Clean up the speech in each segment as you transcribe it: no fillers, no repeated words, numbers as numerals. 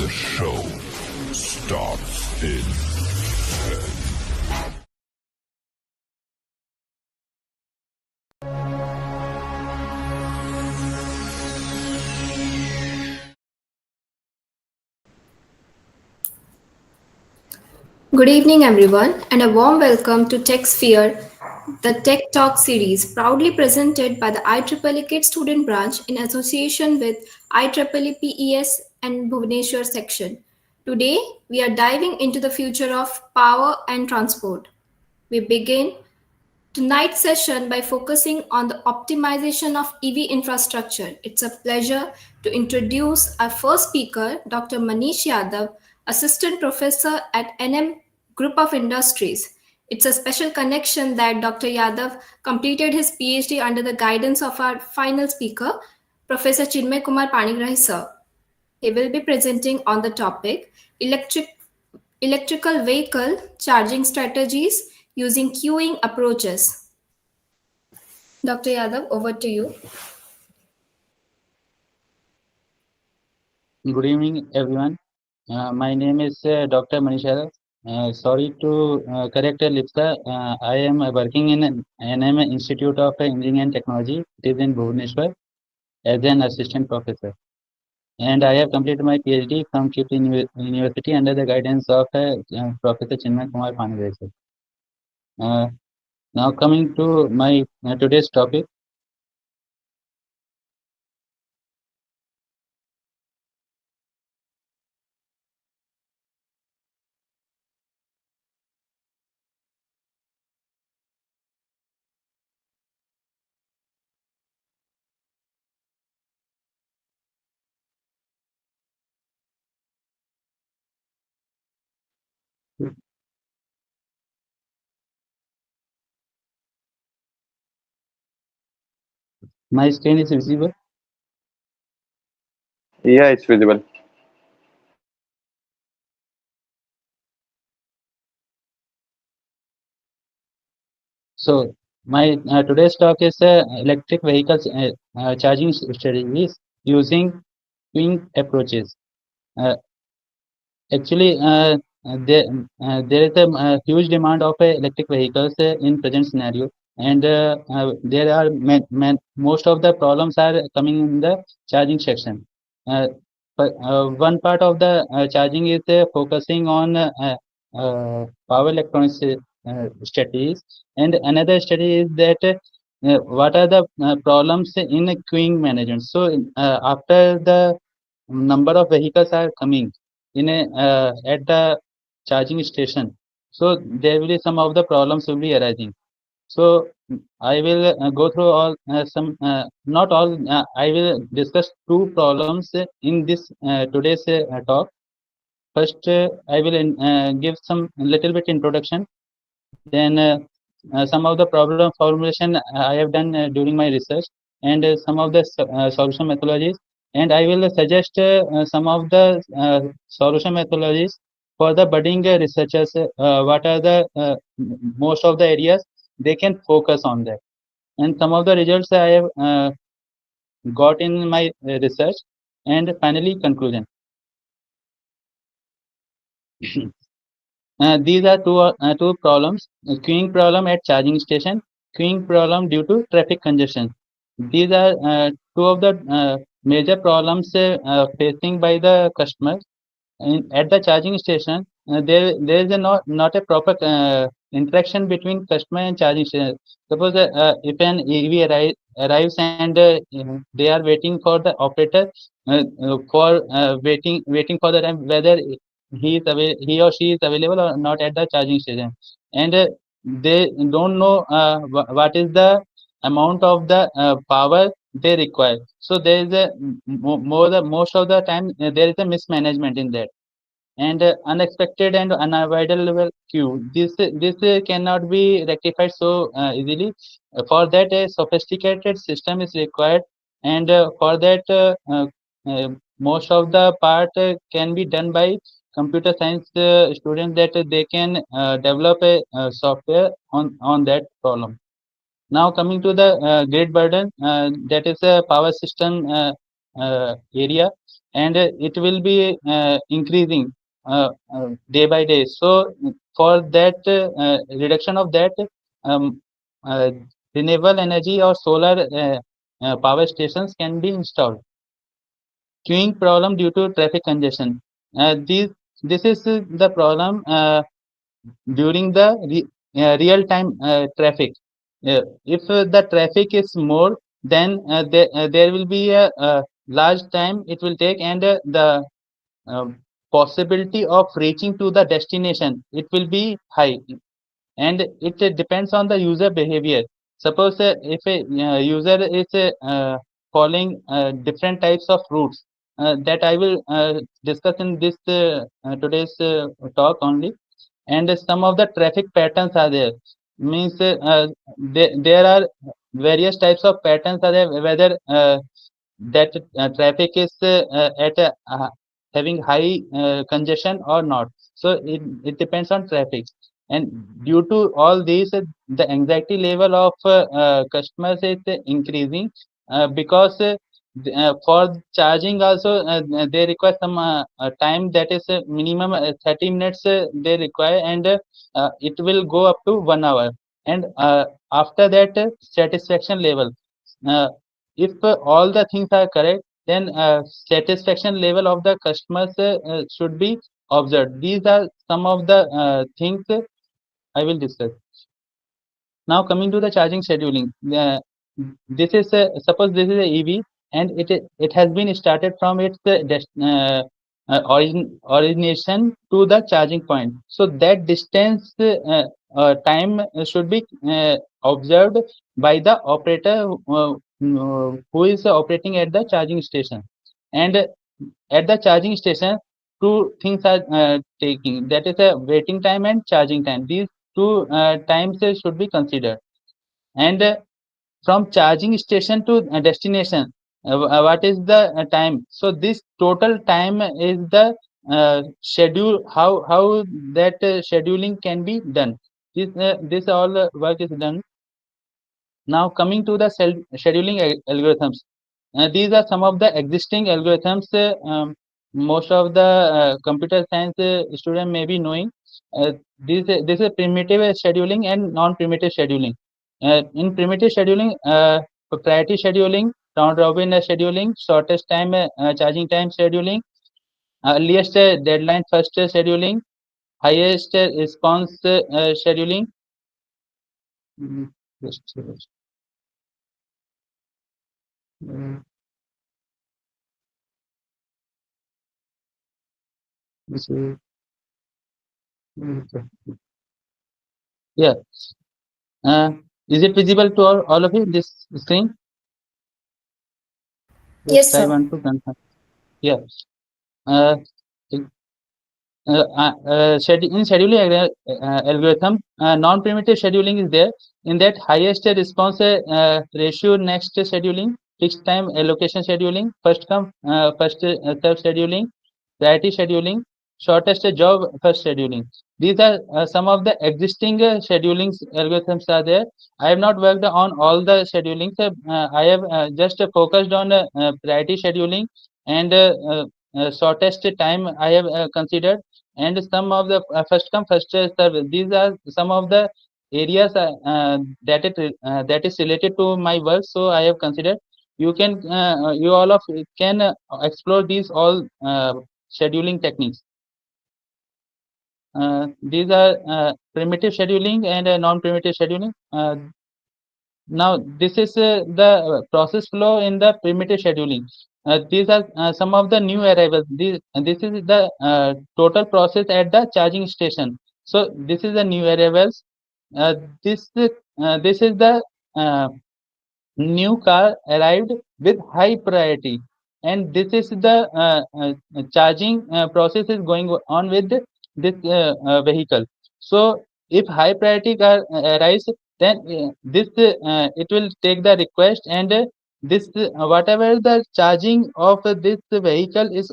The show starts in 10. Good evening, everyone, and a warm welcome to Techsphere, the Tech Talk series, proudly presented by the IEEE KIIT Student Branch in association with IEEE PES and Bhubaneswar section. Today, we are diving into the future of power and transport. We begin tonight's session by focusing on the optimization of EV infrastructure. It's a pleasure to introduce our first speaker, Dr. Manish Yadav, Assistant Professor at NM Group of Industries. It's a special connection that Dr. Yadav completed his PhD under the guidance of our final speaker, Professor Chinmay Kumar Panigrahi sir. He will be presenting on the topic electrical vehicle charging strategies using queuing approaches. Dr. Yadav, over to you. Good evening, everyone. My name is Dr. Manish Yadav. Sorry to correct Lipsa. I am working in NM Institute of Engineering and Technology. It is in Bhubaneswar as an assistant professor. And I have completed my PhD from KIIT University under the guidance of Professor Chinmay Kumar Panigrahi. Now coming to my today's topic. My screen is visible. Yeah, it's visible. So my today's talk is electric vehicles charging strategies using queuing approaches. Uh, Actually, there is a huge demand of electric vehicles in present scenario, and there are most of the problems are coming in the charging section. Uh, but one part of the charging is focusing on power electronics studies, and another study is that what are the problems in queuing management. So after the number of vehicles are coming in a at the charging station, so there will be some of the problems will be arising. So I will go through all some not all I will discuss two problems in this today's talk. First, I will give some little bit introduction, then some of the problem formulation I have done during my research, and some of the solution methodologies, and I will suggest some of the solution methodologies for the budding researchers. What are the most of the areas they can focus on that, and some of the results I have got in my research, and finally conclusion. These are two problems: queuing problem at charging station, queuing problem due to traffic congestion. These are two of the major problems facing by the customers. At the charging station. There is a not a proper interaction between customer and charging station. Suppose if an EV arrives and they are waiting for the operator for waiting for the time whether he or she is available or not at the charging station, and they don't know what is the amount of the power they require. So there is a most of the time there is a mismanagement in that, and unexpected and unavoidable queue. This cannot be rectified so easily. For that, a sophisticated system is required, and for that, most of the part can be done by computer science students, that they can develop a software on that problem. Now coming to the grid burden, that is a power system area. and it will be increasing day by day. So for that reduction of that, um, uh, renewable energy or solar power stations can be installed. Queuing problem due to traffic congestion. This is the problem during the real time traffic. If the traffic is more, then there will be a large time it will take, and the possibility of reaching to the destination, it will be high, and it depends on the user behavior. Suppose if a user is following different types of routes, that I will discuss in this today's talk only. And some of the traffic patterns are there, means there are various types of patterns are there, whether that traffic is at a, having high congestion or not. So it depends on traffic, and due to all these the anxiety level of customers is increasing, because for charging also they require some time, that is minimum 30 minutes they require, and it will go up to 1 hour. And after that satisfaction level, uh, if all the things are correct, then satisfaction level of the customers should be observed. These are some of the things I will discuss. Now coming to the charging scheduling, this is suppose this is a EV, and it has been started from its origination to the charging point. So that distance time should be observed by the operator who is operating at the charging station. And at the charging station, two things are taking, that is a waiting time and charging time. These two times should be considered. And from charging station to destination, what is the time? So this total time is the schedule, how that scheduling can be done. This all work is done. Now coming to the scheduling algorithms. These are some of the existing algorithms. Most of the computer science student may be knowing. This is primitive scheduling and non-primitive scheduling. In primitive scheduling, priority scheduling, round robin scheduling, shortest time charging time scheduling, earliest deadline first scheduling, highest response scheduling. Mhm. Uh, this is- Yeah. Uh, is it visible to all of you, this screen? Yes, Just I sir. want to confirm. Yeah. Uh, in scheduling algorithm, non-primitive scheduling is there. In that, highest response ratio next scheduling, fixed time allocation scheduling, first come first serve scheduling, priority scheduling, shortest job first scheduling. These are some of the existing scheduling algorithms are there. I have not worked on all the schedulings. I have just focused on priority scheduling, and shortest time I have considered, and some of the first come first serve. These are some of the areas that is related to my work, so I have considered. You can you all of you can explore these all scheduling techniques. These are primitive scheduling and non-primitive scheduling. Now, this is the process flow in the primitive scheduling. These are some of the new arrivals. This is the total process at the charging station. So this is the new arrivals. Uh, this is the new car arrived with high priority, and this is the charging process is going on with this vehicle. So if high priority car arrives, then this it will take the request, and this whatever the charging of this vehicle is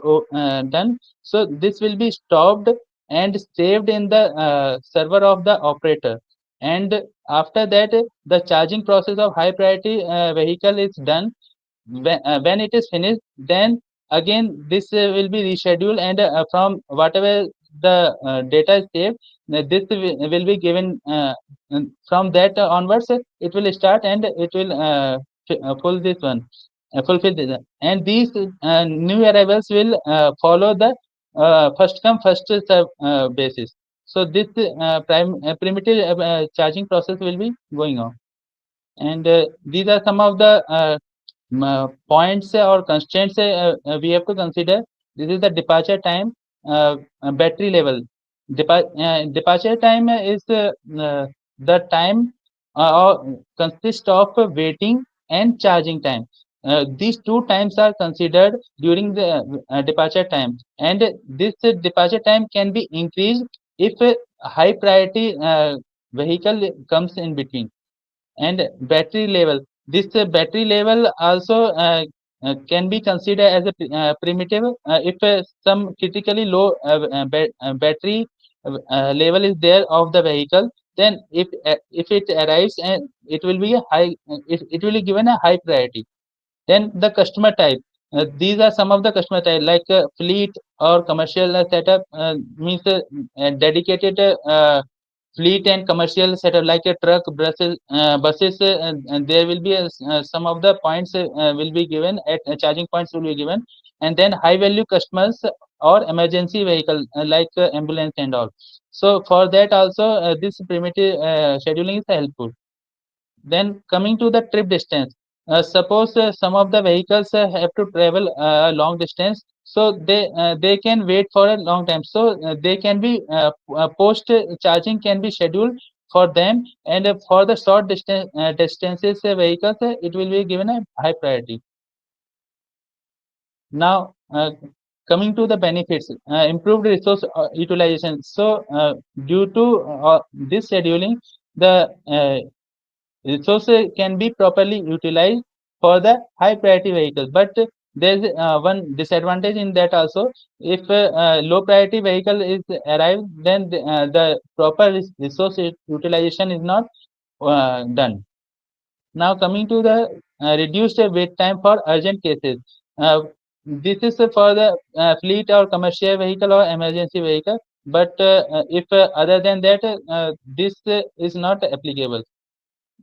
done, so this will be stopped and saved in the server of the operator. And after that, the charging process of high priority vehicle is done. When it is finished, then again this will be rescheduled, and from whatever the data is saved, this will be given, and from that onwards it will start, and it will full this one fulfill this, and these new arrivals will follow the first come first serve basis. So this primitive charging process will be going on, and these are some of the points or constraints we have to consider. This is the departure time, battery level. Departure time is the time consists of waiting and charging time. These two times are considered during the departure time, and this departure time can be increased if a high priority vehicle comes in between. And battery level, this battery level also can be considered as a primitive if some critically low battery level is there of the vehicle, then if it arrives, and it will be a high, it will be given a high priority. Then the customer type. These are some of the customer type, like fleet or commercial setup, means dedicated fleet and commercial setup, like a truck, buses, and there will be some of the points will be given at charging points will be given, and then high value customers or emergency vehicle, like ambulance and all. So for that also, this primitive scheduling is helpful. Then coming to the trip distance, suppose some of the vehicles have to travel a long distance, so they can wait for a long time. So they can be post charging can be scheduled for them, and for the short distances vehicles, it will be given a high priority. Now, coming to the benefits, improved resource utilization. So due to this scheduling, the resources can be properly utilized for the high priority vehicles, but there's one disadvantage in that also. If low priority vehicle is arrived, then the proper resource utilization is not done. Now coming to the reduced wait time for urgent cases. This is for the fleet or commercial vehicle or emergency vehicle, but if other than that, this is not applicable.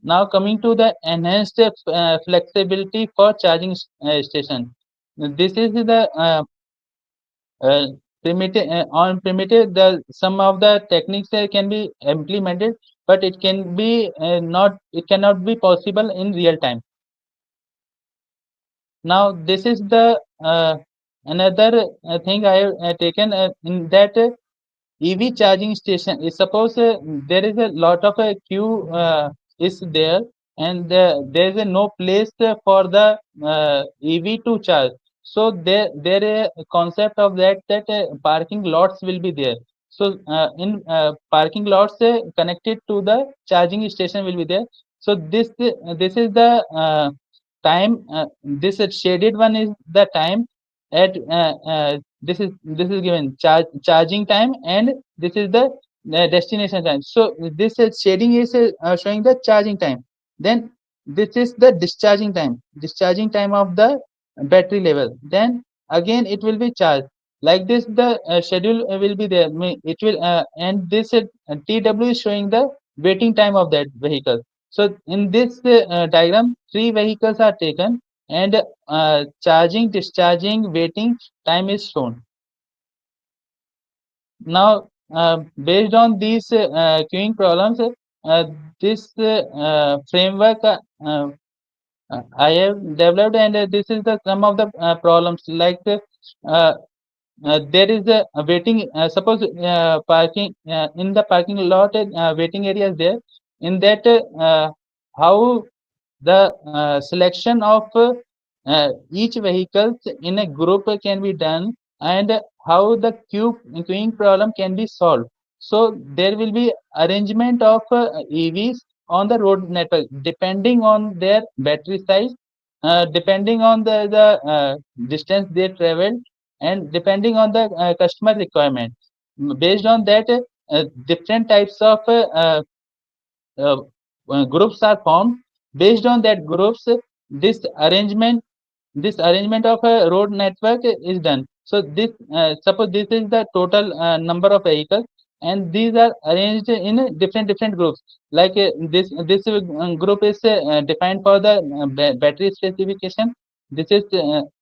Now coming to the enhanced flexibility for charging station. This is the uh, primitive on primitive. The some of the techniques can be implemented, but it can be not. It cannot be possible in real time. Now this is the another thing I have taken in that. EV charging station is suppose there is a lot of a queue is there, and there is a no place for the EV to charge. So there is a concept of that parking lots will be there. So in parking lots connected to the charging station will be there. So this is the time. This shaded one is the time at this is given charging time, and this is the destination time. So this shading is showing the charging time. Then this is the discharging time of the battery level. Then again it will be charged. Like this the schedule will be there. It will and this TW is showing the waiting time of that vehicle. So in this diagram, three vehicles are taken, and charging, discharging, waiting time is shown. Now, based on these queuing problems, this framework I have developed, and this is the some of the problems, like there is a waiting. Suppose parking in the parking lot, waiting area is there. In that, how the selection of each vehicles in a group can be done, and how the queuing problem can be solved. So there will be arrangement of EVs on the road network depending on their battery size, depending on the distance they travel, and depending on the customer requirement. Based on that, different types of groups are formed. Based on that groups, this arrangement this arrangement of a road network is done. So this suppose this is the total number of vehicles, and these are arranged in different groups. Like this group is defined for the battery specification. This is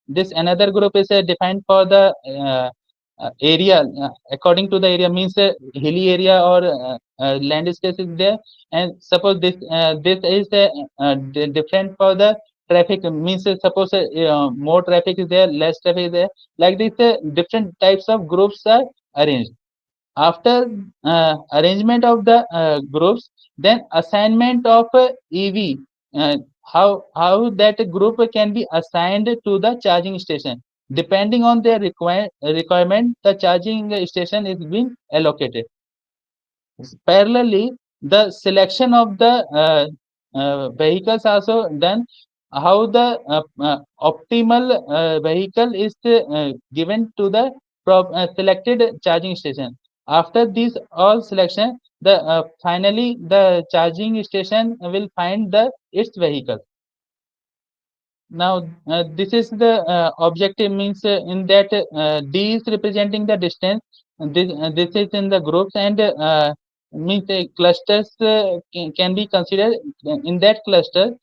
this another group is defined for the area, according to the area, means hilly area or land space is there. And suppose this is different for the traffic, means suppose more traffic is there, less traffic is there. Like this different types of groups are arranged. After arrangement of the groups, then assignment of EV, uh, how that group can be assigned to the charging station. Depending on their requirement, the charging station is being allocated. Parallelly, the selection of the vehicles also done. How the optimal vehicle is given to the selected charging station. After this all selection, the finally the charging station will find the its vehicle. Now, this is the objective, means in that D is representing the distance. And this is in the groups, and means clusters can be considered. In that cluster.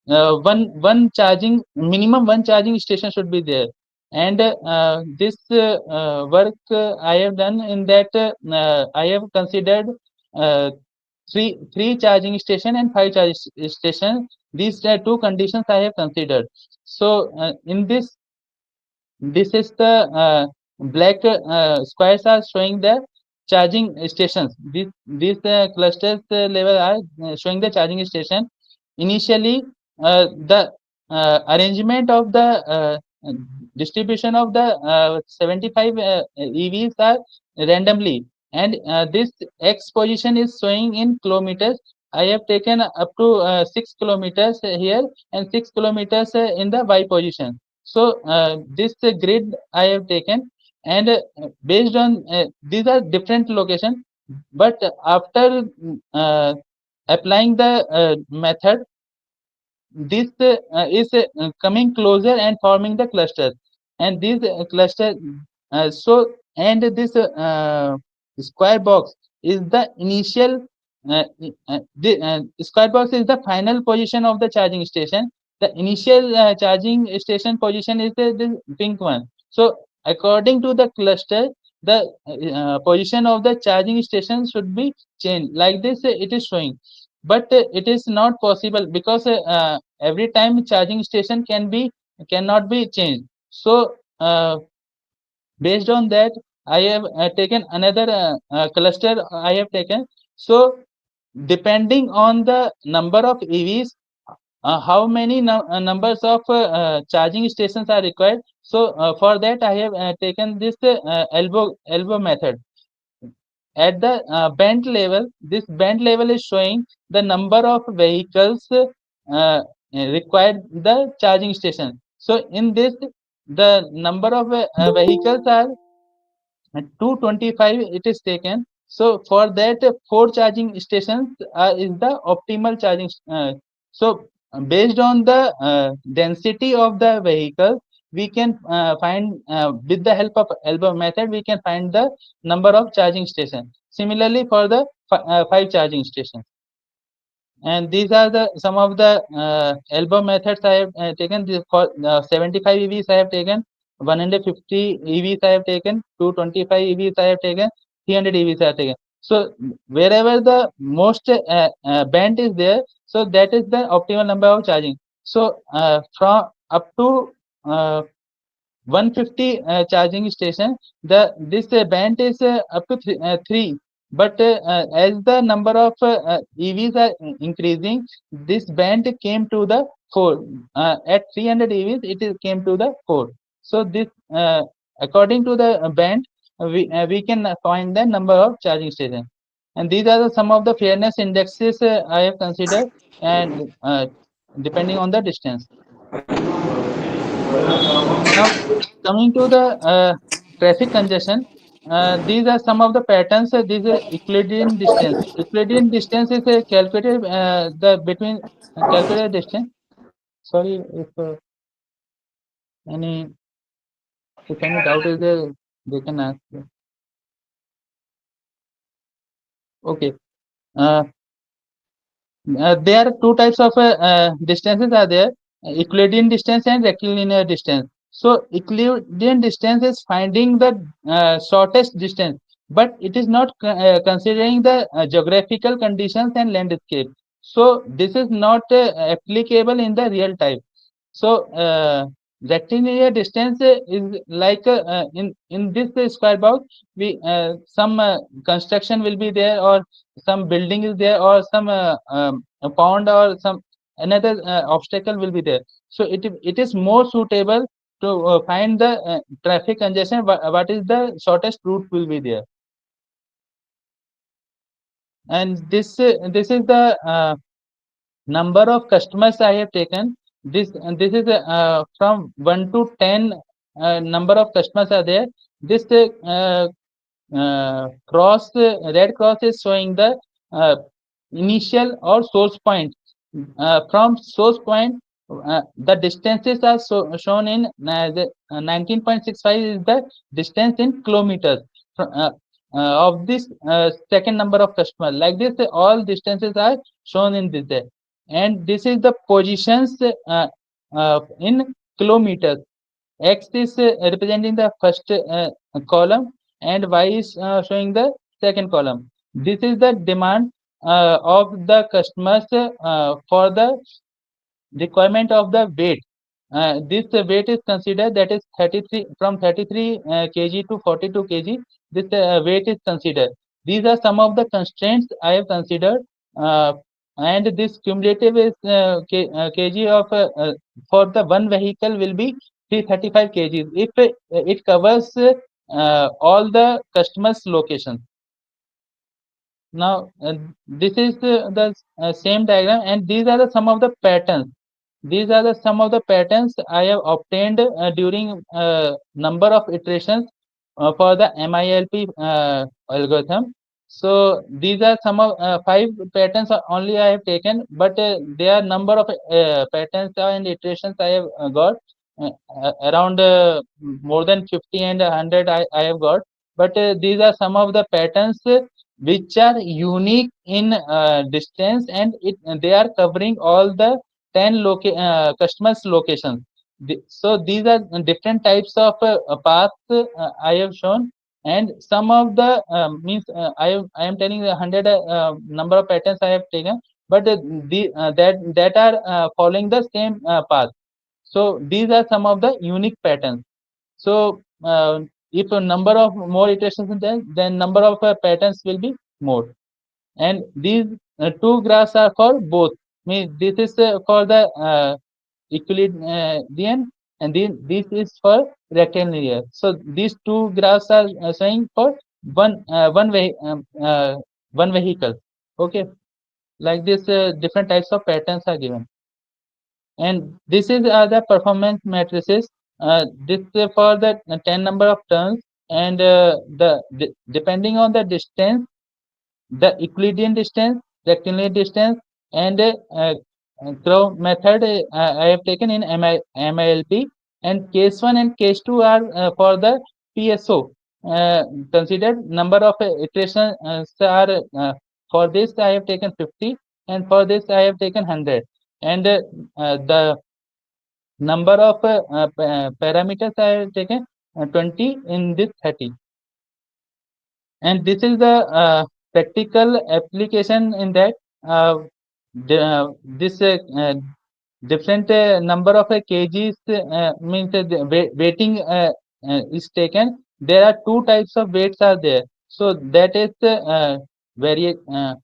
One charging, minimum one charging station should be there. And this work I have done in that I have considered uh, three charging station and five charging station. These two conditions I have considered. So in this is the black squares are showing the charging stations. These clusters level are showing the charging station. Initially, the arrangement of the distribution of the 75 EVs are randomly, and this X position is showing in kilometers. I have taken up to 6 kilometers here and 6 kilometers in the Y position. So this grid I have taken, and based on these are different locations, but after applying the method, this is coming closer and forming the clusters. And these cluster so and this square box is the initial the square box is the final position of the charging station. The initial charging station position is the pink one. So according to the cluster, the position of the charging station should be changed. Like this it is showing, but it is not possible because every time charging station cannot be changed. So based on that, I have taken another cluster I have taken. So depending on the number of EVs, how many numbers of charging stations are required. So for that I have taken this elbow method. At the band level, this band level is showing the number of vehicles required the charging station. So in this, the number of vehicles are 225 it is taken. So for that, four charging stations is the optimal charging. So based on the density of the vehicle, we can find with the help of elbow method, we can find the number of charging stations. Similarly for the five charging stations. And these are the some of the elbow methods I have taken. This for 75 EVs I have taken, 150 EVs I have taken, 225 EVs I have taken, 300 EVs I have taken. So wherever the most band is there, so that is the optimal number of charging. So from up to 150 charging station, the this band is up to three. But as the number of EVs are increasing, this band came to the four. At 300 EVs, it is came to the four. So this, according to the band, we can find the number of charging stations. And these are some of the fairness indexes I have considered, and depending on the distance. Now, coming to the traffic congestion, these are some of the patterns. These are Euclidean distance. Euclidean distance is calculated the between calculated distance. Sorry if Any if any doubt is there, they can ask. Okay. Uh, there are two types of distances are there: Euclidean distance and rectilinear distance. So Euclidean distance is finding the shortest distance, but it is not considering the geographical conditions and landscape. So this is not applicable in the real time. So rectilinear distance is like in this square box, we some construction will be there, or some building is there, or some a pond, or some another obstacle will be there. So it is more suitable to find the traffic congestion. What is the shortest route will be there, and this is the number of customers I have taken. This is from 1 to 10 number of customers are there. This cross red cross is showing the uh, initial or source point. From source point, the distances are shown in 19.65 is the distance in kilometers of this second number of customers. Like this, all distances are shown in this there, and this is the positions in kilometers. X is representing the first column, and Y is showing the second column. This is the demand of the customers for the requirement of the weight. This weight is considered, that is 33, from 33 kg to 42 kg. This weight is considered. These are some of the constraints I have considered, uh, and this cumulative is kg of for the one vehicle will be 335 kgs if it covers all the customers' locations. Now, this is the same diagram, and these are the some of the patterns. These are the some of the patterns I have obtained during number of iterations for the MILP algorithm. So these are some of five patterns only I have taken, but there are number of patterns and iterations I have got around more than 50 and 100 I have got. But these are some of the patterns which are unique in distance, and they are covering all the 10 customers locations. So these are different types of paths I have shown, and some of the means I am telling the 100 number of patterns I have taken, but that are following the same path. So these are some of the unique patterns. So if a number of more iterations is there, then number of patterns will be more. And these two graphs are for both. Means this is for the Euclidean, and this is for rectilinear. So these two graphs are showing for one vehicle. Okay, like this, different types of patterns are given, and this is the performance matrices. This for the 10 number of turns, and depending on the distance, the Euclidean distance, rectilinear distance, and curve method I have taken in MILP, and case 1 and case 2 are for the PSO. Considered number of iterations are for this I have taken 50, and for this I have taken 100, and the number of parameters I have taken 20 in this 30. And this is the practical application in that this different number of kgs means the weighting is taken. There are two types of weights are there, so that is vari uh,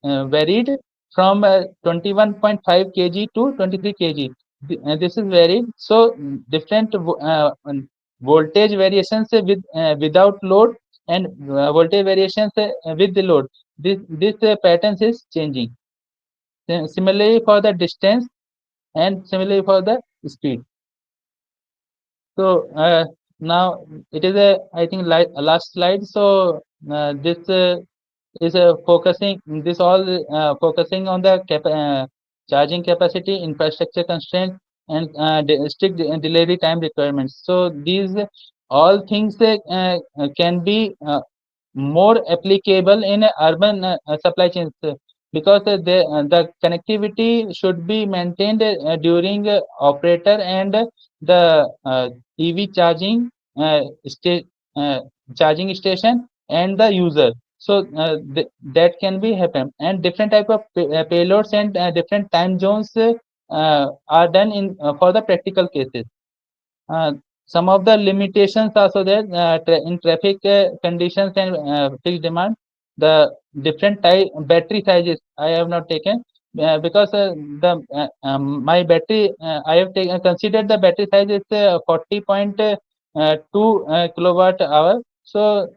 varied from 21.5 kg to 23 kg. This is varied. So different voltage variations with without load, and voltage variations with the load. This patterns is changing. Similarly for the distance, and similarly for the speed. So now it is a, I think, last slide. So this is focusing this all focusing on the charging capacity, infrastructure constraints, and strict delivery time requirements. So these all things can be more applicable in urban supply chains, because the connectivity should be maintained during operator and the EV sta- uh, charging station and the user. So that can be happen, and different type of payloads and different time zones are done in for the practical cases. uh, some of the limitations also there, in traffic conditions and fixed demand. The different type battery sizes I have not taken, because the my battery I have taken considered the battery size is 40.2 kilowatt hour. So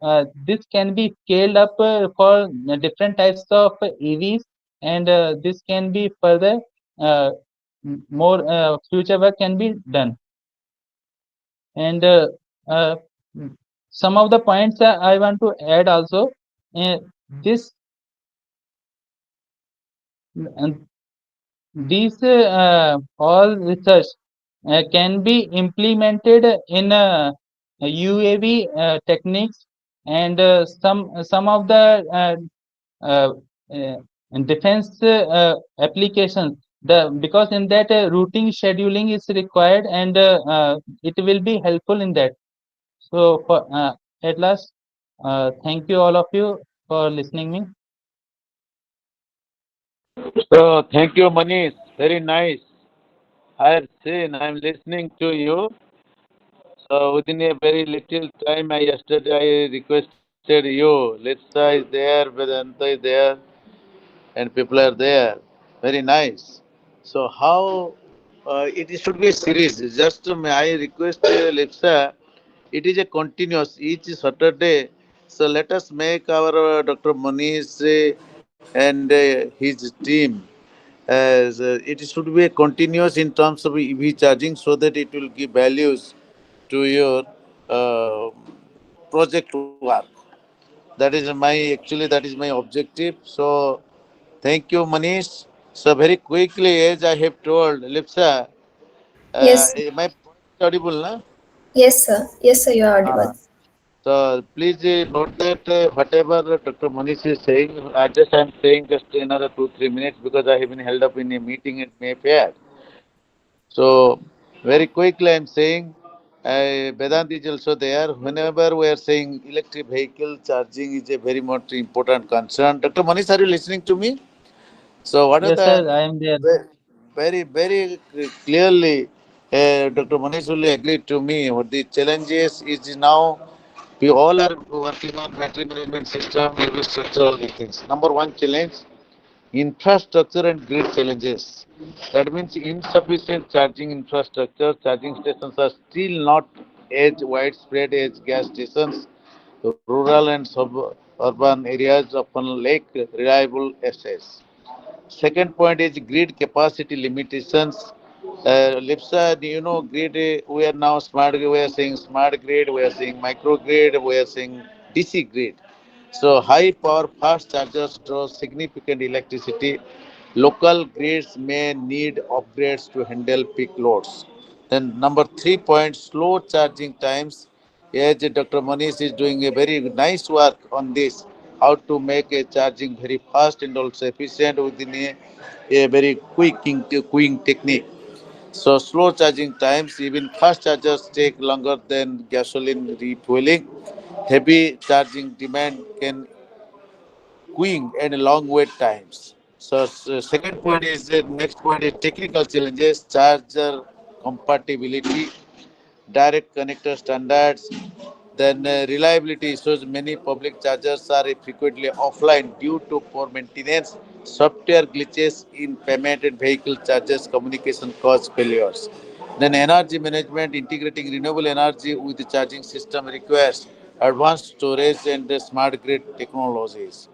this can be scaled up for different types of EVs, and this can be further uh, more future work can be done. And uh, some of the points I want to add also. Uh, this and these all research can be implemented in UAV techniques, and some of the uh, defense applications. Because in that routing scheduling is required, and it will be helpful in that. So for at last, thank you all of you for listening me. So thank you, Manish. Very nice. I have seen. I'm listening to you. So within a very little time, yesterday I requested you. Litsa is there, Vedanta is there, and people are there. Very nice. So how it should be a series. Just I request Lipsa. It is a continuous each Saturday. So let us make our Dr. Manish and his team as it should be a continuous in terms of EV charging so that it will give values to your uh, project work. That is my actually that is my objective. So thank you, Manish. So very quickly, as I have told Lipsa, Yes, am I audible, na? yes, sir. Yes, sir, you are audible. So please note that whatever Dr. Manish is saying, I just am saying just another 2 3 minutes because I have been held up in a meeting at Mayfair. So very quickly I am saying, Vedant is also there. Whenever we are saying electric vehicle charging is a very much important concern. Dr. Manish, are you listening to me? So what are Yes, sir, the I am there. very clearly, Dr. Manish will agree to me. What the challenges is now we all are working on battery management system, EV structure, all these things. Number one challenge, infrastructure and grid challenges. That means insufficient charging infrastructure. Charging stations are still not as widespread as gas stations. Rural and suburban areas often lack reliable access. Second point is grid capacity limitations. Lipsa, do you know grid? We are now smart. We are saying smart grid. We are saying micro grid. We are saying DC grid. So high power fast chargers draw significant electricity. Local grids may need upgrades to handle peak loads. Then number 3 point, slow charging times. Yes, Dr. Manish is doing a very nice work on this, how to make a charging very fast and also efficient within a very quick technique. So slow charging times, even fast chargers take longer than gasoline refueling. Heavy charging demand can queuing and long wait times. So second point is next point is technical challenges, charger compatibility, direct connector standards, then reliability issues. Many public chargers are frequently offline due to poor maintenance. Software glitches in payment and vehicle charges communication cause failures. Then energy management, integrating renewable energy with the charging system requires advanced storage and smart grid technologies.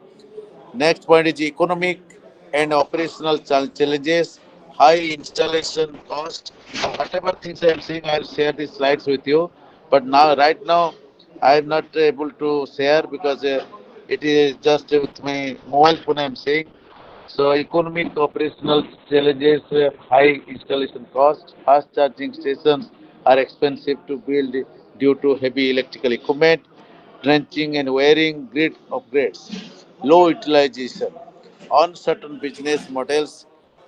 Next point is economic and operational challenges, high installation cost. Whatever things I am saying, I will share these slides with you. But now, right now, I am not able to share because it is just with my mobile phone I am saying. So economic operational challenges, high installation costs, fast charging stations are expensive to build due to heavy electrical equipment, trenching and wiring, grid upgrades, low utilization. On certain business models,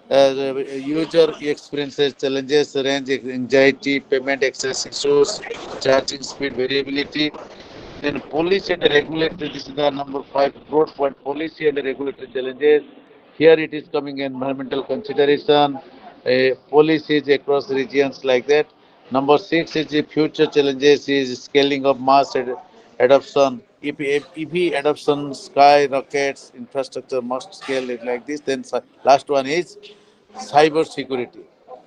the user experiences challenges, range anxiety, payment access issues, charging speed variability. Then policy and regulatory, this is the number five broad point, policy and regulatory challenges. Here it is coming environmental consideration, policies across regions like that. Number six is the future challenges is scaling of mass adoption. If EV adoption skyrockets, infrastructure must scale it like this. Then last one is cyber security.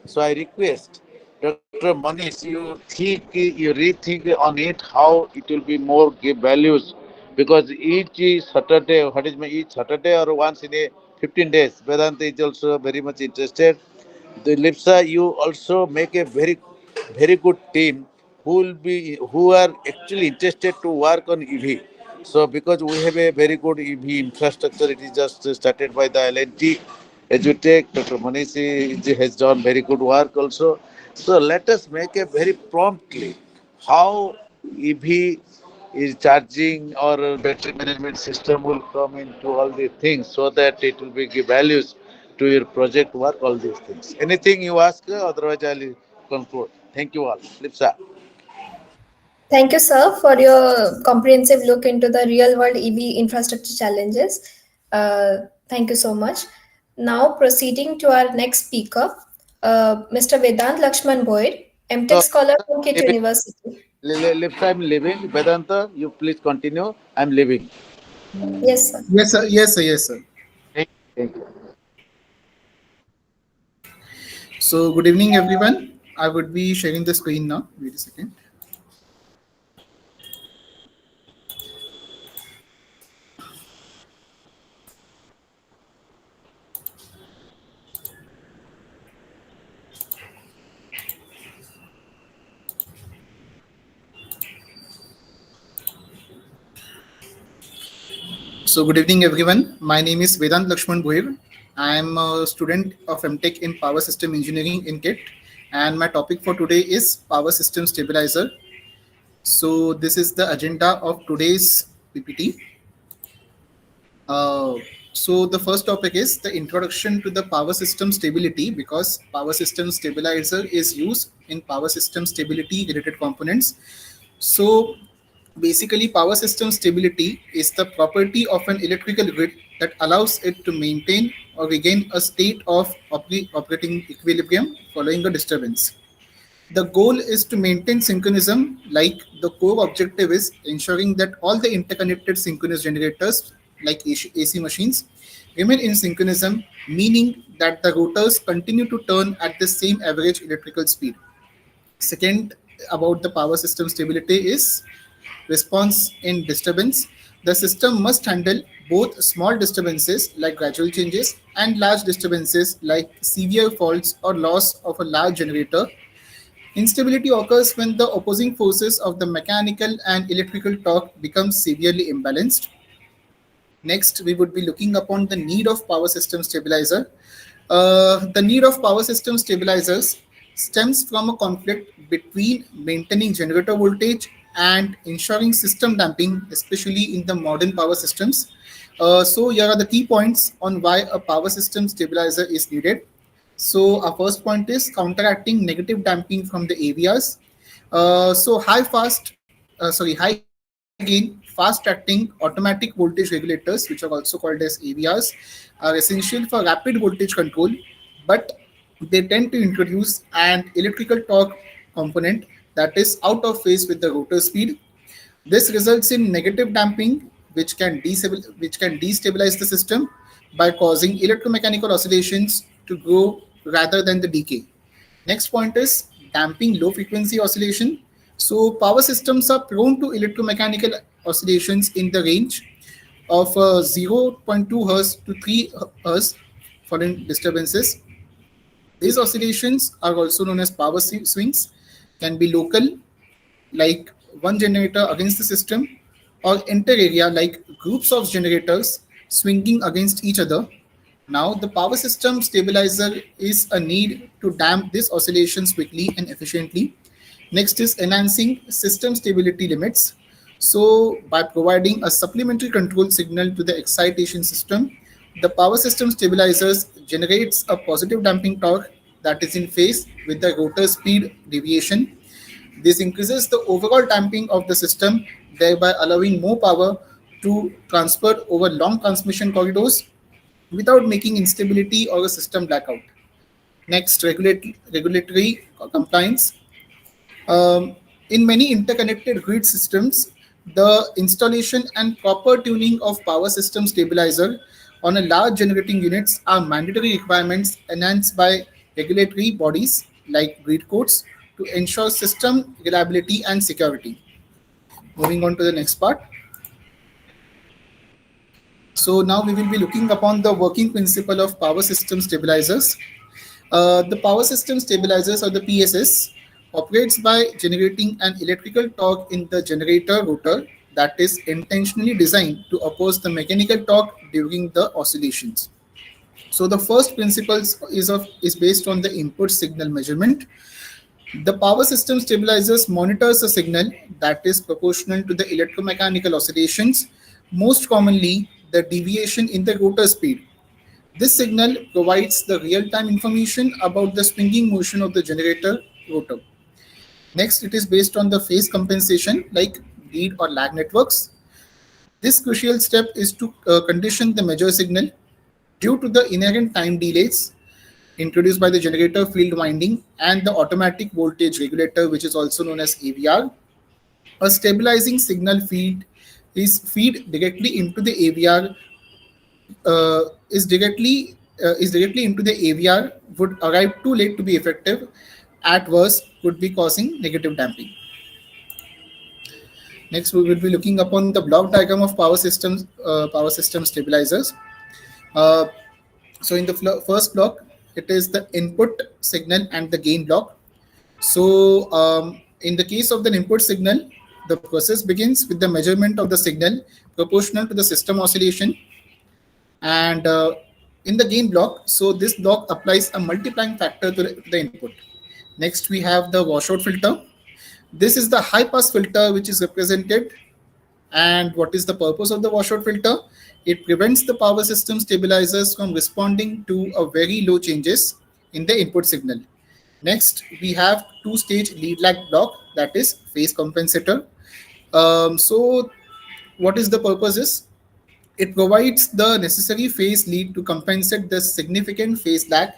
So I request Dr. Manish, you rethink on it how it will be more give values because each Saturday, what is my each Saturday or once in a 15 days, Vedanta is also very much interested. The Lipsa, you also make a very good team who are actually interested to work on EV. So because we have a very good EV infrastructure, it is just started by the LNT Edutech. Dr. Manish has done very good work also. So let us make a very promptly how EV is charging or battery management system will come into all these things so that it will be give values to your project work, all these things. Anything you ask, otherwise I'll conclude. Thank you all. Lipsa. Thank you, sir, for your comprehensive look into the real world EV infrastructure challenges. Thank you so much. Now, proceeding to our next speaker, Mr. Vedant Lakshman Boyd, So, MTech scholar from KIIT University. Lipsa, I'm leaving. Vedanta, you please continue. I'm leaving. Yes, sir. Yes, sir. Yes, sir. Yes, sir. Thank you. So, good evening, everyone. I would be sharing the screen now. Wait a second. So, good evening, everyone. My name is Vedant Lakshman Bhuir. I am a student of MTech in Power System Engineering in KIIT, and my topic for today is Power System Stabilizer. So, this is the agenda of today's PPT. Uh, so the first topic is the introduction to the power system stability, because power system stabilizer is used in power system stability related components. So basically, power system stability is the property of an electrical grid that allows it to maintain or regain a state of operating equilibrium following a disturbance. The goal is to maintain synchronism, like the core objective is ensuring that all the interconnected synchronous generators, like AC machines, remain in synchronism, meaning that the rotors continue to turn at the same average electrical speed. Second, about the power system stability is response in disturbance. The system must handle both small disturbances like gradual changes and large disturbances like severe faults or loss of a large generator. Instability occurs when the opposing forces of the mechanical and electrical torque become severely imbalanced. Next, we would be looking upon the need of power system stabilizer. The need of power system stabilizers stems from a conflict between maintaining generator voltage and ensuring system damping, especially in the modern power systems. So here are the key points on why a power system stabilizer is needed. So our first point is counteracting negative damping from the AVRs. So high gain, fast acting automatic voltage regulators, which are also called as AVRs, are essential for rapid voltage control, but they tend to introduce an electrical torque component that is out of phase with the rotor speed. This results in negative damping, which can destabilize the system by causing electromechanical oscillations to grow rather than the decay. Next point is damping low frequency oscillation. So power systems are prone to electromechanical oscillations in the range of zero point 0.2 Hz to 3 Hz following disturbances. These oscillations are also known as power swings, can be local, like one generator against the system, or inter area, like groups of generators swinging against each other. Now, the power system stabilizer is a need to damp these oscillations quickly and efficiently. Next is enhancing system stability limits. So, by providing a supplementary control signal to the excitation system, the power system stabilizers generates a positive damping torque that is in phase with the rotor speed deviation. This increases the overall damping of the system, thereby allowing more power to transfer over long transmission corridors without making instability or a system blackout. Next, regulatory compliance. In many interconnected grid systems, the installation and proper tuning of power system stabilizer on a large generating units are mandatory requirements enhanced by regulatory bodies like grid codes to ensure system reliability and security. Moving on to the next part. So now we will be looking upon the working principle of power system stabilizers. The power system stabilizers or the PSS operates by generating an electrical torque in the generator rotor that is intentionally designed to oppose the mechanical torque during the oscillations. So the first principle is based on the input signal measurement. The power system stabilizers monitors a signal that is proportional to the electromechanical oscillations, most commonly the deviation in the rotor speed. This signal provides the real-time information about the swinging motion of the generator rotor. Next, it is based on the phase compensation like lead or lag networks. This crucial step is to condition the measure signal due to the inherent time delays introduced by the generator field winding and the automatic voltage regulator, which is also known as AVR. A stabilizing signal feed directly into the AVR uh, is directly into the AVR would arrive too late to be effective. At worst, would be causing negative damping. Next, we will be looking upon the block diagram of power system stabilizers. Uh, so, in the first block, it is the input signal and the gain block. So, in the case of the input signal, the process begins with the measurement of the signal proportional to the system oscillation. And in the gain block, so this block applies a multiplying factor to the input. Next, we have the washout filter. This is the high pass filter which is represented. And what is the purpose of the washout filter? It prevents the power system stabilizers from responding to a very low changes in the input signal. Next, we have two-stage lead lag block, that is phase compensator. So what is the purpose is? It provides the necessary phase lead to compensate the significant phase lag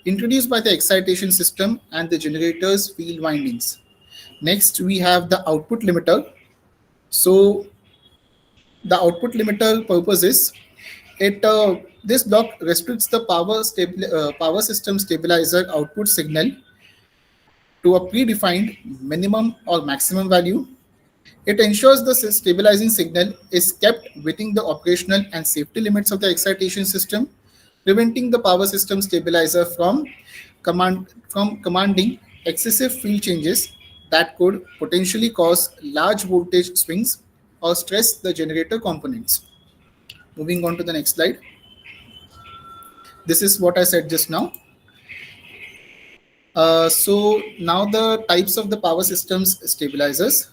introduced by the excitation system and the generator's field windings. Next, we have the output limiter. So the output limiter purpose is this block restricts the power system stabilizer output signal to a predefined minimum or maximum value. It ensures the stabilizing signal is kept within the operational and safety limits of the excitation system, preventing the power system stabilizer from commanding excessive field changes that could potentially cause large voltage swings or stress the generator components. Moving on to the next slide. This is what I said just now. So now the types of the power systems stabilizers.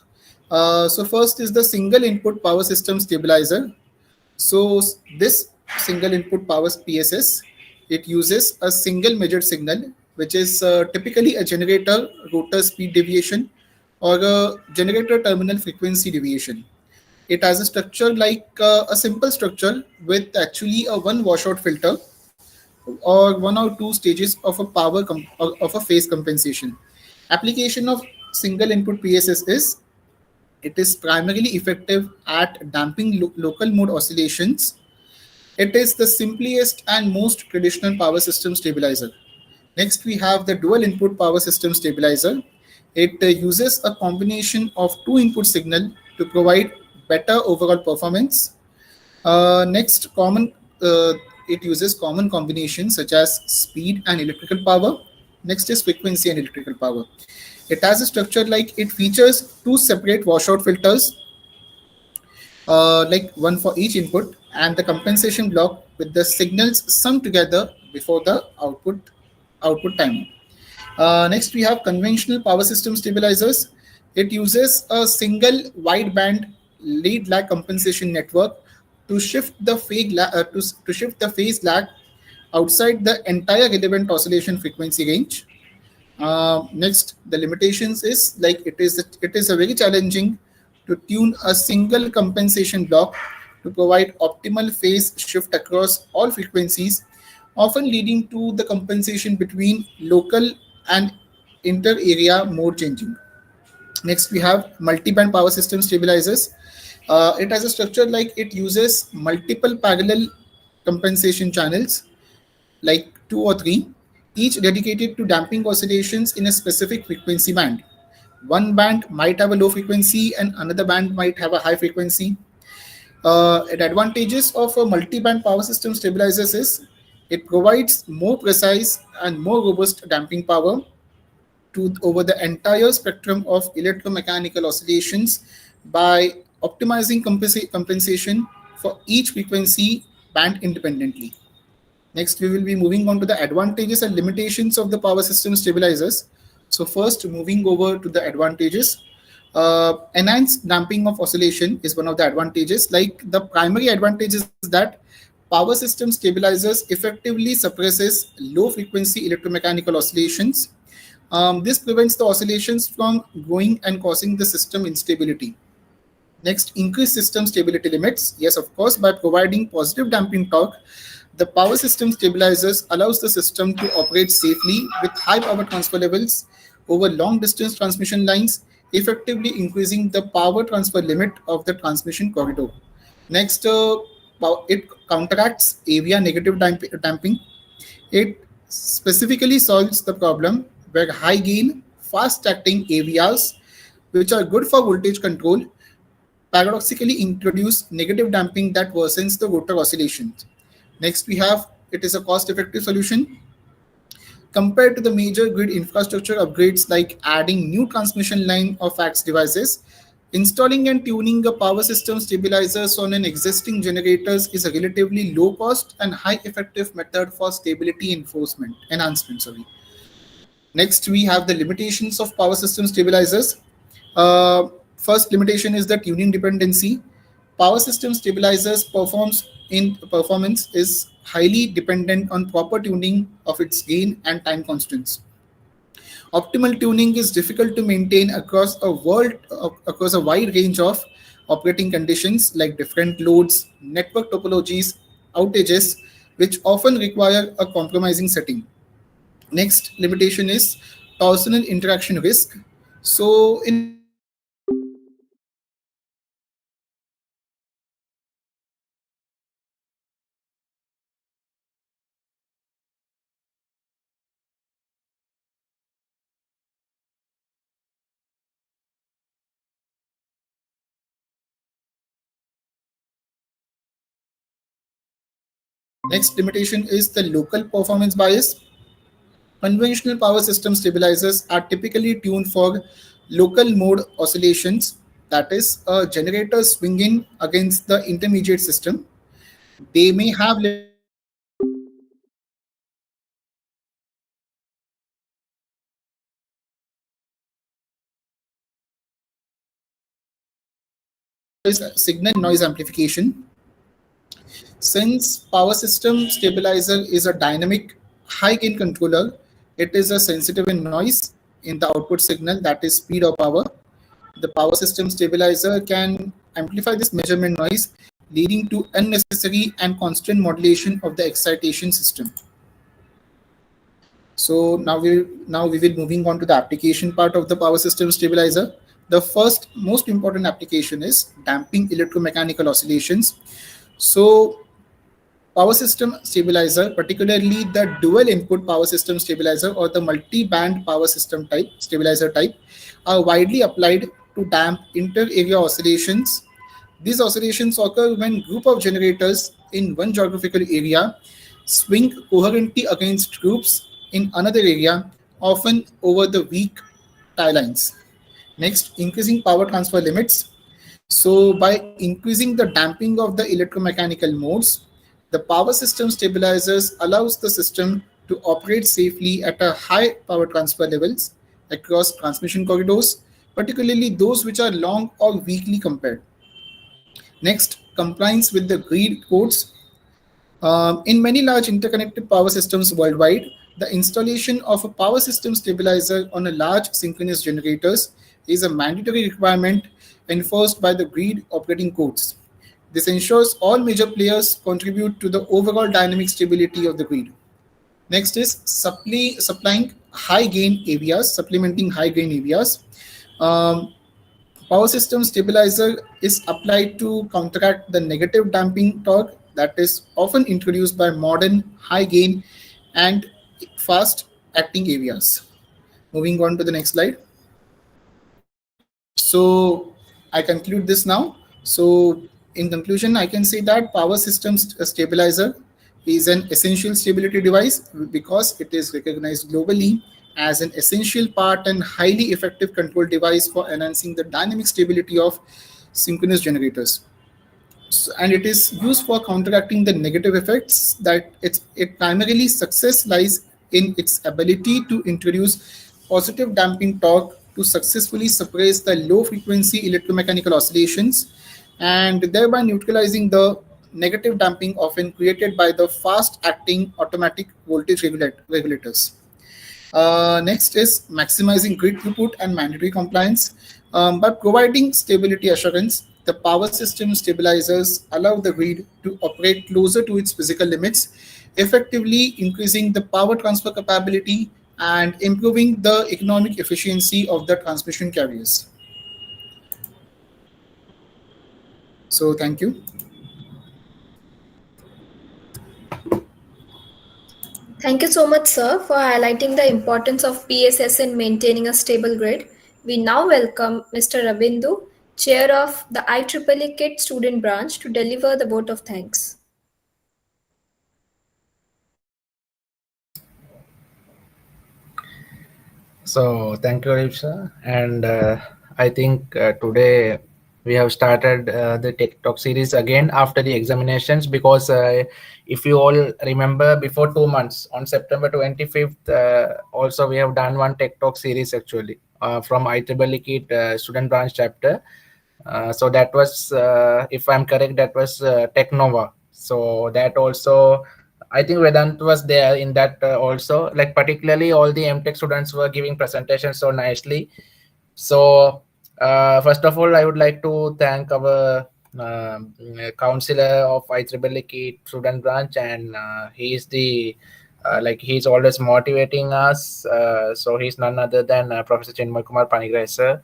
So first is the single input power system stabilizer. So this single input power PSS, it uses a single measured signal, which is typically a generator rotor speed deviation or a generator terminal frequency deviation. It has a structure like a simple structure with actually a one washout filter or one or two stages of a of a phase compensation. Application of single input PSS is it is primarily effective at damping local mode oscillations. It is the simplest and most traditional power system stabilizer. Next, we have the dual input power system stabilizer. It uses a combination of two input signal to provide better overall performance. Next, it uses common combinations such as speed and electrical power. Next is frequency and electrical power. It has a structure like it features two separate washout filters, like one for each input, and the compensation block with the signals summed together before the output timer. Next, we have conventional power system stabilizers. It uses a single wideband lead lag compensation network to shift the to shift the phase lag outside the entire relevant oscillation frequency range. Next, the limitations is like it is a very challenging to tune a single compensation block to provide optimal phase shift across all frequencies, often leading to the compensation between local and inter-area mode changing. Next, we have multi-band power system stabilizers. It has a structure like it uses multiple parallel compensation channels like two or three, each dedicated to damping oscillations in a specific frequency band. One band might have a low frequency and another band might have a high frequency. The advantages of a multi-band power system stabilizers is it provides more precise and more robust damping power to over the entire spectrum of electromechanical oscillations by optimizing compensation for each frequency band independently. Next, we will be moving on to the advantages and limitations of the power system stabilizers. So first, moving over to the advantages. Enhanced damping of oscillation is one of the advantages. Like the primary advantage is that power system stabilizers effectively suppresses low frequency electromechanical oscillations. This prevents the oscillations from growing and causing the system instability. Next, increase system stability limits. Yes, of course, by providing positive damping torque, the power system stabilizers allows the system to operate safely with high power transfer levels over long distance transmission lines, effectively increasing the power transfer limit of the transmission corridor. Next, it counteracts AVR negative damping. It specifically solves the problem where high gain, fast acting AVRs, which are good for voltage control, paradoxically introduce negative damping that worsens the rotor oscillations. Next, we have it is a cost-effective solution. Compared to the major grid infrastructure upgrades like adding new transmission line or fax devices, installing and tuning a power system stabilizers on an existing generators is a relatively low cost and high effective method for stability enhancement. Sorry. Next, we have the limitations of power system stabilizers. First limitation is the tuning dependency. Power system stabilizers performance is highly dependent on proper tuning of its gain and time constants. Optimal tuning is difficult to maintain across a wide range of operating conditions like different loads, network topologies, outages, which often require a compromising setting. Next limitation is torsional interaction risk. So in next limitation is the local performance bias. Conventional power system stabilizers are typically tuned for local mode oscillations, that is, a generator swinging against the intermediate system. They may have signal noise amplification. Since power system stabilizer is a dynamic high gain controller, it is a sensitive in noise in the output signal, that is speed or power. The power system stabilizer can amplify this measurement noise, leading to unnecessary and constant modulation of the excitation system. So now we will moving on to the application part of the power system stabilizer. The first most important application is damping electromechanical oscillations. So power system stabilizer, particularly the dual input power system stabilizer or the multi-band power system type stabilizer type, are widely applied to damp inter-area oscillations. These oscillations occur when group of generators in one geographical area swing coherently against groups in another area, often over the weak tie lines. Next, increasing power transfer limits. So by increasing the damping of the electromechanical modes, The power system stabilizers allows the system to operate safely at a high power transfer levels across transmission corridors, particularly those which are long or weakly compared. Next, compliance with the grid codes. In many large interconnected power systems worldwide, the installation of a power system stabilizer on a large synchronous generators is a mandatory requirement enforced by the grid operating codes. This ensures all major players contribute to the overall dynamic stability of the grid. Next is supplying high gain areas, supplementing high gain areas. Um, Power system stabilizer is applied to counteract the negative damping torque that is often introduced by modern high gain and fast acting areas. Moving on to the next slide. So I conclude this now. So in conclusion, I can say that power system stabilizer is an essential stability device because it is recognized globally as an essential part and highly effective control device for enhancing the dynamic stability of synchronous generators. And it is used for counteracting the negative effects that it primarily success lies in its ability to introduce positive damping torque to successfully suppress the low frequency electromechanical oscillations and thereby neutralizing the negative damping often created by the fast acting automatic voltage regulators. Next is maximizing grid throughput and mandatory compliance. By providing stability assurance, the power system stabilizers allow the grid to operate closer to its physical limits, effectively increasing the power transfer capability and improving the economic efficiency of the transmission carriers. So, thank you. Thank you so much, sir, for highlighting the importance of PSS in maintaining a stable grid. We now welcome Mr. Rabindu, Chair of the IEEE KIIT Student Branch, to deliver the vote of thanks. So thank you, Rivsha. And I think today we have started the Tech Talk series again after the examinations because if you all remember, before 2 months on September 25th, also we have done one Tech Talk series actually from IEEE KIIT Student Branch chapter. So that was, if I'm correct, that was Technova. So that also, I think Vedant was there in that also. Like particularly, all the MTech students were giving presentations so nicely. So first of all, I would like to thank our counselor of IEEE KIIT Student Branch, and he is the like he's always motivating us. So he's none other than Professor Chinmoy Kumar Panigrahi sir,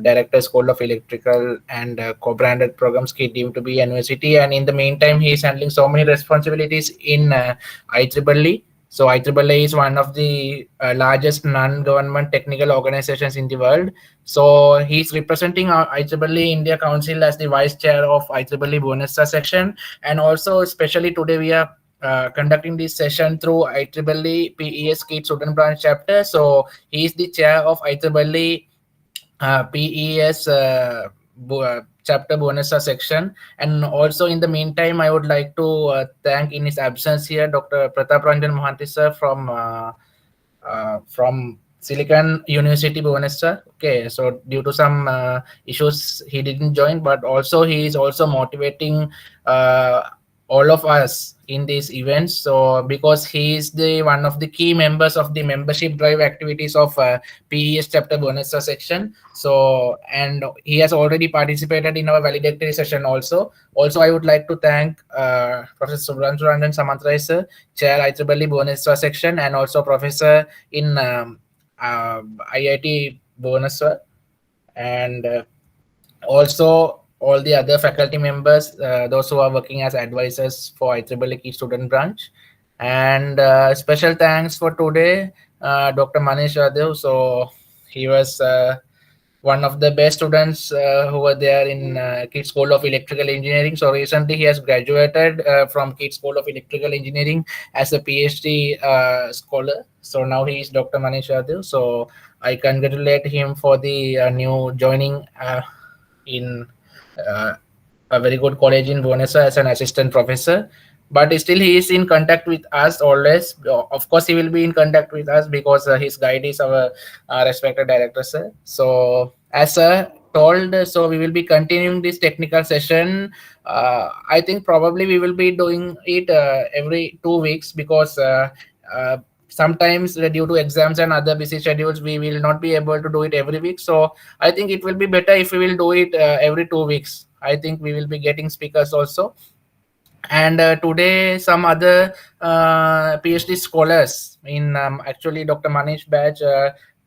Director School of Electrical and co-branded programs KIIT deemed to be university. And in the meantime, he is handling so many responsibilities in IEEE. So IEEE is one of the largest non-government technical organizations in the world. So he's representing our IEEE India Council as the vice chair of IEEE Bhubaneswar section. And also, especially today, we are conducting this session through IEEE PES KIIT Student Branch chapter. So he is the chair of IEEE PES chapter Bhubaneswar section. And also in the meantime, I would like to thank in his absence here Dr. Pratap Ranjan Mohanty sir from Silicon University Bhubaneswar. Okay, so due to some issues, he didn't join, but also he is also motivating all of us in these events. So because he is the one of the key members of the membership drive activities of PES chapter Bhubaneswar section. So and he has already participated in our valedictory session also. Also, I would like to thank Professor Subhanshu Ranjan Samantrai sir, Chair IEEE Bhubaneswar section, and also Professor in IIT Bhubaneswar, and also all the other faculty members, those who are working as advisors for IEEE KIIT Student Branch. And special thanks for today, Dr. Manish Yadav. So he was one of the best students who were there in KIIT School of Electrical Engineering. So recently he has graduated from KIIT School of Electrical Engineering as a PhD scholar. So now he is Dr. Manish Yadav. So I congratulate him for the new joining in a very good college in Bhubaneswar as an assistant professor. but still he is in contact with us always. Of course he will be in contact with us because his guide is our respected director, sir. So as told, so we will be continuing this technical session. I think probably we will be doing it every 2 weeks because uh, sometimes due to exams and other busy schedules we will not be able to do it every week. So I think it will be better if we will do it every 2 weeks. I think we will be getting speakers also. And today some other PhD scholars in actually Dr. Manish Batch,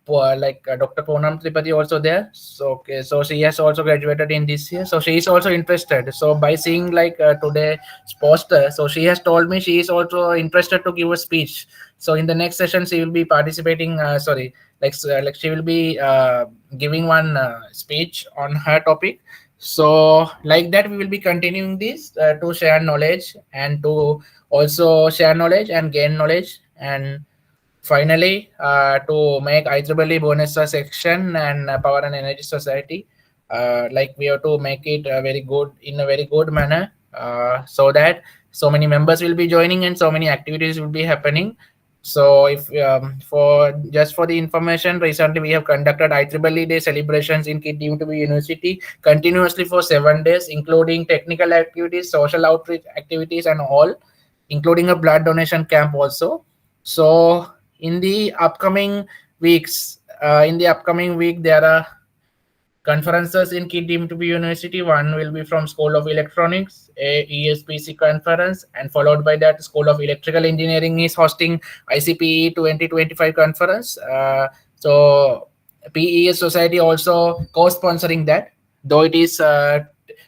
like Dr. Poonam Tripathi also there. So okay, so she has also graduated in this year, so she is also interested. So by seeing like today's poster, so she has told me she is also interested to give a speech. So in the next session she will be participating, sorry, like she will be giving one speech on her topic. So like that we will be continuing this to share knowledge and to also share knowledge and gain knowledge. And finally, to make IEEE bonus section and power and energy society, like we have to make it very good in a very good manner, so that so many members will be joining and so many activities will be happening. So if for just for the information, recently we have conducted IEEE Day celebrations in KIIT deemed to be university continuously for 7 days, including technical activities, social outreach activities, and all, including a blood donation camp also. So in the upcoming weeks, in the upcoming week, there are conferences in KIIT deemed to be university. One will be from School of Electronics, a ESPC conference, and followed by that, School of Electrical Engineering is hosting ICPE 2025 conference. So PES Society also co-sponsoring that, though it is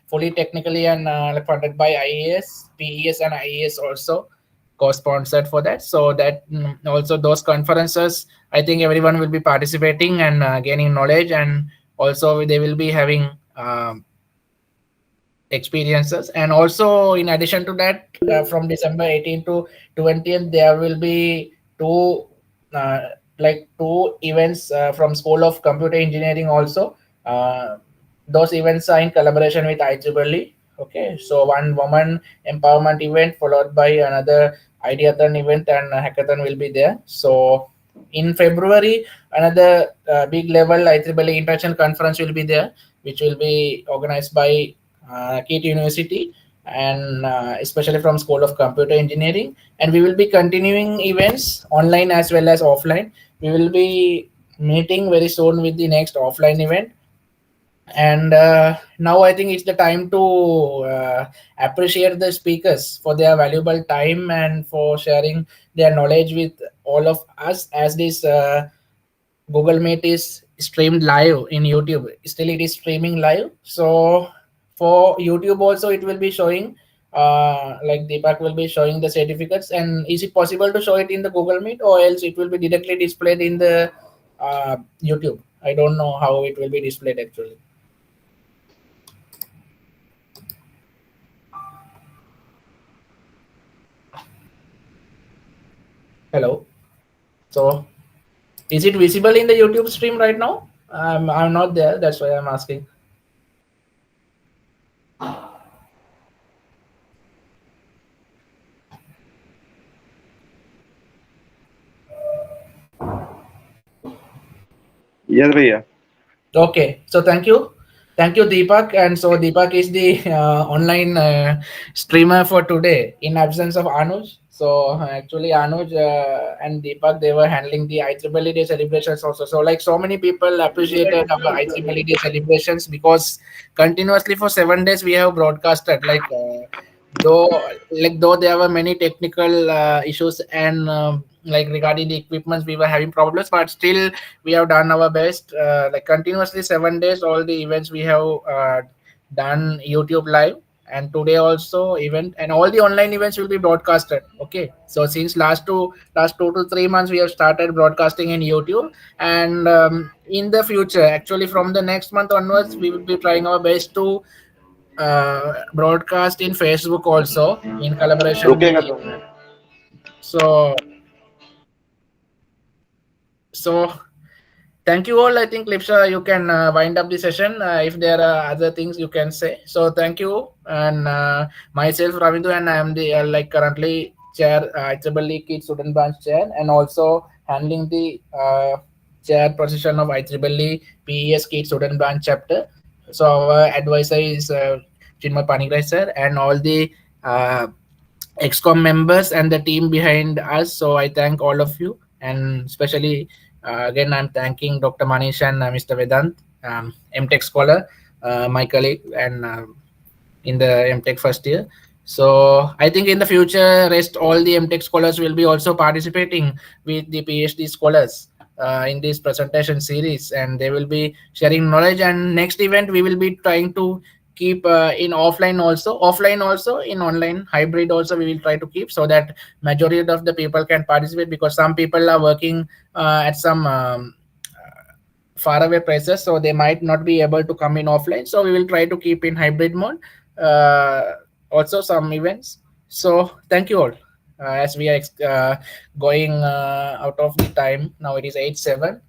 fully technically and funded by IAS, PES, and IES also co-sponsored for that. So that also those conferences, I think everyone will be participating and gaining knowledge, and also they will be having experiences. And also in addition to that, from December 18th to 20th, there will be uh, two events from School of Computer Engineering also. Those events are in collaboration with IEEE. Okay, so one woman empowerment event followed by another ideathon event, and a hackathon will be there. So in February, another big level IEEE International Conference will be there, which will be organized by KIIT University, and especially from School of Computer Engineering. And we will be continuing events online as well as offline. We will be meeting very soon with the next offline event. And now I think it's the time to appreciate the speakers for their valuable time and for sharing their knowledge with all of us, as this Google Meet is streamed live in YouTube. Still, it is streaming live. So for YouTube also, it will be showing. Like Deepak will be showing the certificates. And is it possible to show it in the Google Meet, or else it will be directly displayed in the YouTube? I don't know how it will be displayed actually. Hello. So is it visible in the YouTube stream right now? I'm not there. That's why I'm asking. Yes, भैया. Okay, so thank you, Deepak. And so Deepak is the online streamer for today in absence of Anuj. So actually, Anuj and Deepak, they were handling the IEEE Day celebrations also. So like so many people appreciated our IEEE Day celebrations because continuously for 7 days we have broadcasted, like though there were many technical issues and like regarding the equipments we were having problems, but still we have done our best. Like continuously 7 days, all the events we have done YouTube live, and today also event, and all the online events will be broadcasted. Okay, so since last 2 to 3 months we have started broadcasting in YouTube. And in the future, actually from the next month onwards, we will be trying our best to broadcast in Facebook also in collaboration with रुकेगा the, 2 minute. so so Thank you all. I think Lipsa, you can wind up the session. If there are other things you can say. So thank you. And myself, Ravindu, and I am the like currently chair, IEEE KIIT student branch chair, and also handling the chair position of IEEE PES KIIT student branch chapter. So our advisor is Chinmay Panigrahi sir, and all the XCOM members and the team behind us. So I thank all of you, and especially again I'm thanking Dr. Manish and Mr. Vedant, MTech scholar, my colleague, and in the MTech first year. So I think in the future, rest all the MTech scholars will be also participating with the PhD scholars in this presentation series, and they will be sharing knowledge. And next event, we will be trying to keep in offline also in online hybrid also we will try to keep, so that majority of the people can participate, because some people are working at some faraway places, so they might not be able to come in offline, so we will try to keep in hybrid mode also some events. So thank you all. As we are going out of the time now, it is 8:07,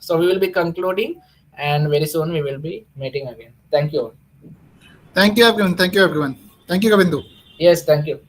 so we will be concluding, and very soon we will be meeting again. Thank you all. Thank you, everyone. Thank you, everyone. Thank you, Govindu. Yes, thank you.